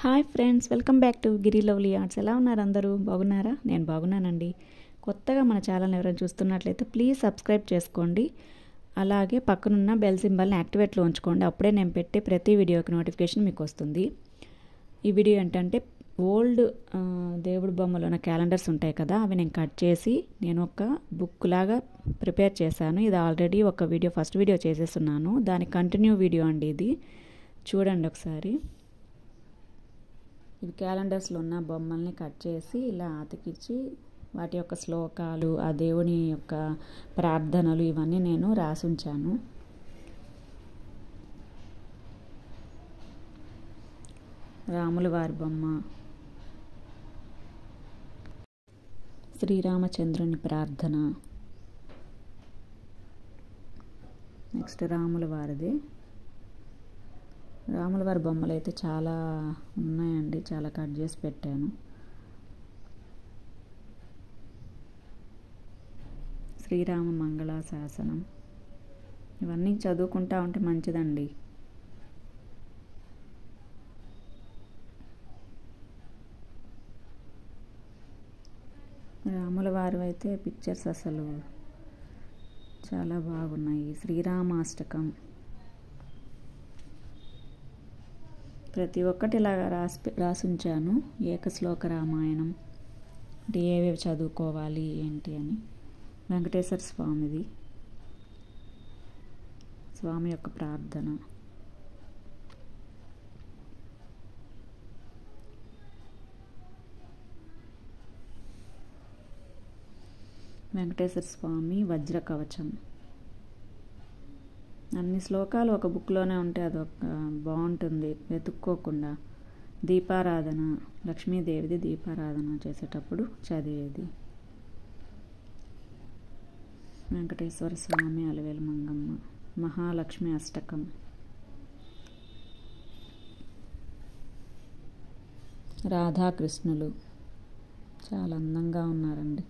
Hi friends, welcome back to Giri lovely arts. ఎలా ఉన్నారు అందరూ? బాగున్నారా? నేను బాగున్నానండి. కొత్తగా మన ఛానల్ని ఎవరైనా చూస్తున్నట్లయితే ప్లీజ్ సబ్స్క్రైబ్ చేసుకోండి. అలాగే పక్కనున్న బెల్ సింబల్ని యాక్టివేట్లో ఉంచుకోండి. అప్పుడే నేను పెట్టే ప్రతి వీడియోకి నోటిఫికేషన్ మీకు వస్తుంది. ఈ వీడియో ఏంటంటే ఓల్డ్ దేవుడి బొమ్మలు ఉన్న క్యాలెండర్స్ ఉంటాయి కదా, అవి నేను కట్ చేసి నేను ఒక బుక్ లాగా ప్రిపేర్ చేశాను. ఇది ఆల్రెడీ ఒక వీడియో, ఫస్ట్ వీడియో చేసేస్తున్నాను. దాని కంటిన్యూ వీడియో అండి ఇది. చూడండి ఒకసారి. ఇవి క్యాలెండర్స్లో ఉన్న బొమ్మల్ని కట్ చేసి ఇలా అతికించి వాటి యొక్క శ్లోకాలు, ఆ దేవుని యొక్క ప్రార్థనలు ఇవన్నీ నేను రాసి ఉంచాను. రాముల వారి బొమ్మ, శ్రీరామచంద్రుని ప్రార్థన, నెక్స్ట్ రాముల వారిది. రాముల వారి బొమ్మలు అయితే చాలా ఉన్నాయండి, చాలా కట్ చేసి పెట్టాను. శ్రీరామ మంగళాశాసనం, ఇవన్నీ చదువుకుంటా ఉంటే మంచిదండి. రాముల వారు అయితే పిక్చర్స్ అసలు చాలా బాగున్నాయి. శ్రీరామాష్టకం, ప్రతి ఒక్కటి ఇలాగా రాసి ఉంచాను. ఏకశ్లోక రామాయణం అంటే ఏవేవి చదువుకోవాలి ఏంటి అని. వెంకటేశ్వర స్వామిది, స్వామి యొక్క ప్రార్థన, వెంకటేశ్వర స్వామి వజ్ర కవచం. అన్ని శ్లోకాలు ఒక బుక్లోనే ఉంటే అదొక బాగుంటుంది వెతుక్కోకుండా. దీపారాధన, లక్ష్మీదేవిది దీపారాధన చేసేటప్పుడు చదివేది. వెంకటేశ్వర స్వామి అలవేలు మంగమ్మ, మహాలక్ష్మి అష్టకం, రాధాకృష్ణులు చాలా అందంగా ఉన్నారండి.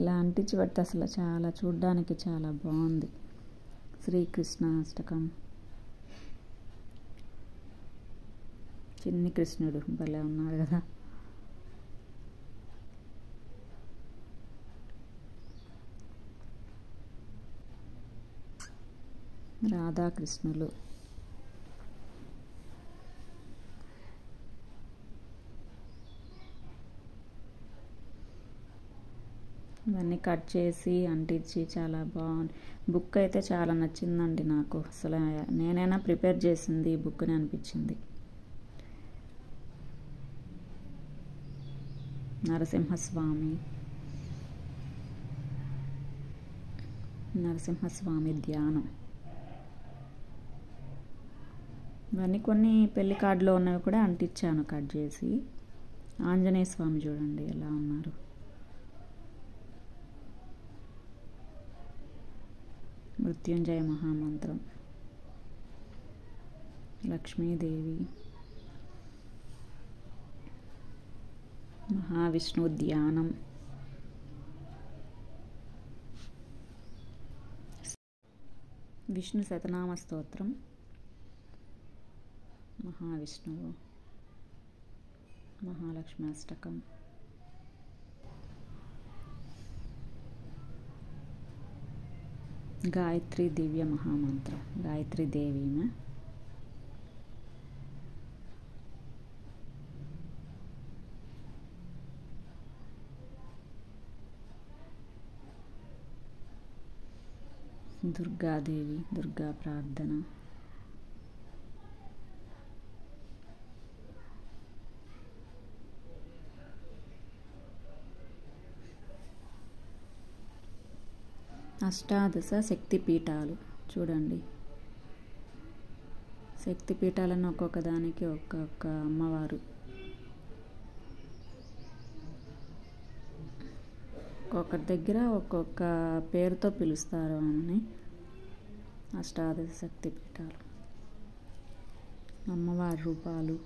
ఇలా అంటించి పడితే అసలు చాలా చూడ్డానికి చాలా బాగుంది. శ్రీకృష్ణ అష్టకం, చిన్ని కృష్ణుడు భలే ఉన్నారు కదా. రాధాకృష్ణులు, ఇవన్నీ కట్ చేసి అంటించి చాలా బాగుంది. బుక్ అయితే చాలా నచ్చిందండి నాకు. అసలు నేనైనా ప్రిపేర్ చేసింది ఈ బుక్ని అనిపించింది. నరసింహస్వామి, నరసింహస్వామి ధ్యానం. ఇవన్నీ కొన్ని పెళ్లి కార్డులో ఉన్నవి కూడా అంటించాను కట్ చేసి. ఆంజనేయ స్వామి చూడండి ఎలా ఉన్నారు. మృత్యుంజయ మహామంత్రం, లక్ష్మీదేవి, మహావిష్ణు ధ్యానం, విష్ణు శతనామ స్తోత్రం, మహావిష్ణువు, మహాలక్ష్మి అష్టకం, गायत्री दिव्य महामंत्र, गायत्री देवी में दुर्गा देवी, दुर्गा प्रार्थना, అష్టాదశ శక్తిపీఠాలు చూడండి. శక్తిపీఠాలను ఒక్కొక్క దానికి ఒక్కొక్క అమ్మవారు, ఒక్కొక్కరి దగ్గర ఒక్కొక్క పేరుతో పిలుస్తారు అని. అష్టాదశ శక్తిపీఠాలు, అమ్మవారి రూపాలు,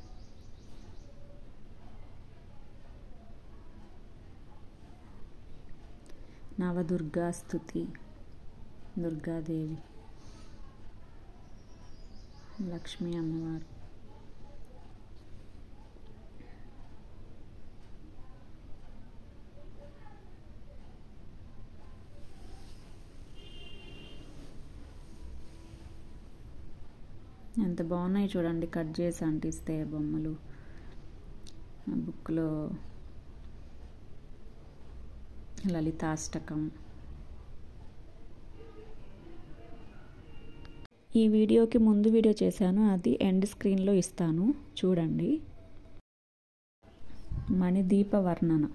నవదుర్గా స్తుతి, దుర్గాదేవి, లక్ష్మీ అమ్మవారు, ఎంత బాగున్నాయి చూడండి, కట్ చేసి అంటిస్తే బొమ్మలు. ఆ బుక్లో లలితాష్టకం. ఈ వీడియోకి ముందు వీడియో చేశాను, అది ఎండ్ స్క్రీన్లో ఇస్తాను చూడండి. మణిదీప వర్ణన,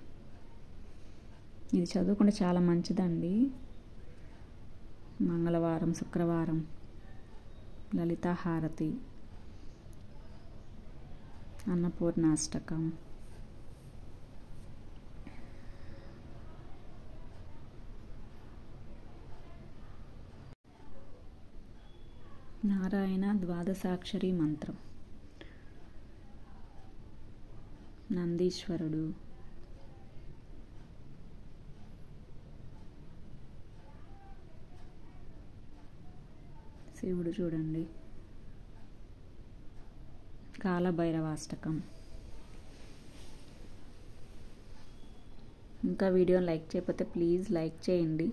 ఇది చదువుకుంటే చాలా మంచిదండి. మంగళవారం, శుక్రవారం, లలితాహారతి, అన్నపూర్ణాష్టకం, నారాయణ ద్వాదశాక్షరి మంత్రం, నందీశ్వరుడు, శివుడు చూడండి, కాలభైరవాష్టకం. ఇంకా వీడియోని లైక్ చేయకపోతే ప్లీజ్ లైక్ చేయండి.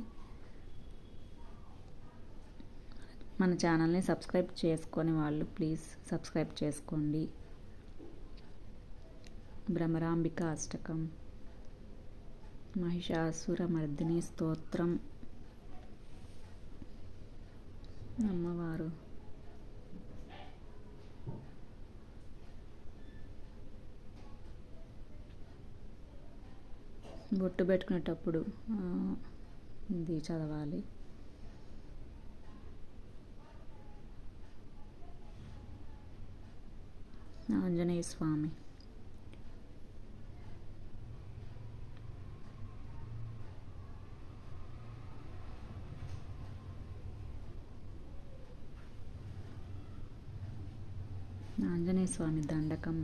మన ఛానల్ని సబ్స్క్రైబ్ చేసుకొని వాళ్ళు ప్లీజ్ సబ్స్క్రైబ్ చేసుకోండి. భ్రమరాంబిక అష్టకం, మహిషాసుర మర్దిని స్తోత్రం, అమ్మవారు, బొట్టు పెట్టుకునేటప్పుడు ఇది చదవాలి. ఆంజనేయ స్వామి, ఆంజనేయ స్వామి దండకం,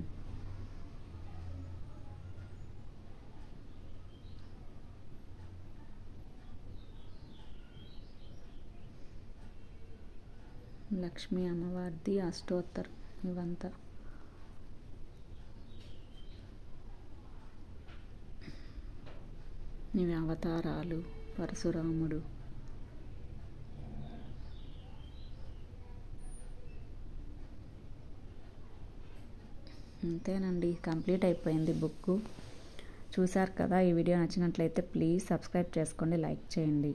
లక్ష్మీ అమ్మవారిది అష్టోత్తరం. ఇవంతా ఇవి అవతారాలు. పరశురాముడు, అంతేనండి, కంప్లీట్ అయిపోయింది బుక్. చూశారు కదా, ఈ వీడియో నచ్చినట్లయితే ప్లీజ్ సబ్స్క్రైబ్ చేసుకోండి, లైక్ చేయండి.